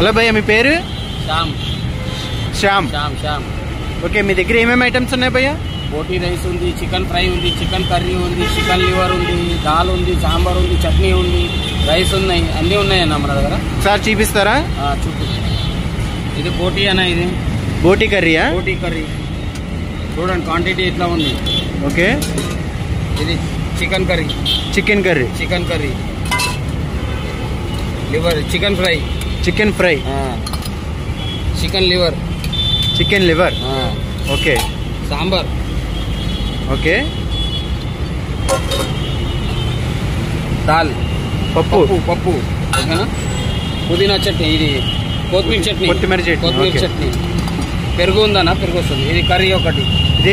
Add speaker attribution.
Speaker 1: Hello భయ్య, మీ పేరు?
Speaker 2: Shyam.
Speaker 1: Shyam.
Speaker 2: Shyam Shyam.
Speaker 1: Okay, మీ దగ్గర ఏమేమి ఐటమ్స్ ఉన్నాయి భయ్య?
Speaker 2: బోటీ రైస్ ఉంది, చికెన్ ఫ్రై ఉంది, చికెన్ కర్రీ ఉంది, చికెన్ లివర్ ఉంది, దాల్ ఉంది, సాంబార్ ఉంది, చట్నీ ఉంది, రైస్ ఉన్నాయి, అన్నీ ఉన్నాయన్న మన దగ్గర.
Speaker 1: సార్ చూపిస్తారా?
Speaker 2: చూపి. ఇది బోటీ అన్న, ఇది
Speaker 1: బోటీ కర్రీయా?
Speaker 2: బోటీ కర్రీ చూడండి, క్వాంటిటీ ఇట్లా ఉంది.
Speaker 1: ఓకే.
Speaker 2: ఇది chicken curry.
Speaker 1: Chicken curry.
Speaker 2: Chicken curry, liver, chicken fry.
Speaker 1: Chicken fry.
Speaker 2: Chicken liver.
Speaker 1: Chicken liver. Okay.
Speaker 2: Sambar.
Speaker 1: Okay.
Speaker 2: Dal.
Speaker 1: పప్పు.
Speaker 2: పప్పు ఓకేనా. పుదీనా చట్నీ, ఇది కొత్తిమీర చట్నీ.
Speaker 1: కొత్తిమీర చట్నీ.
Speaker 2: కొత్తిమీర చట్నీ. పెరుగు ఉందన్న, పెరుగు వస్తుంది. ఇది కర్రీ ఒకటి.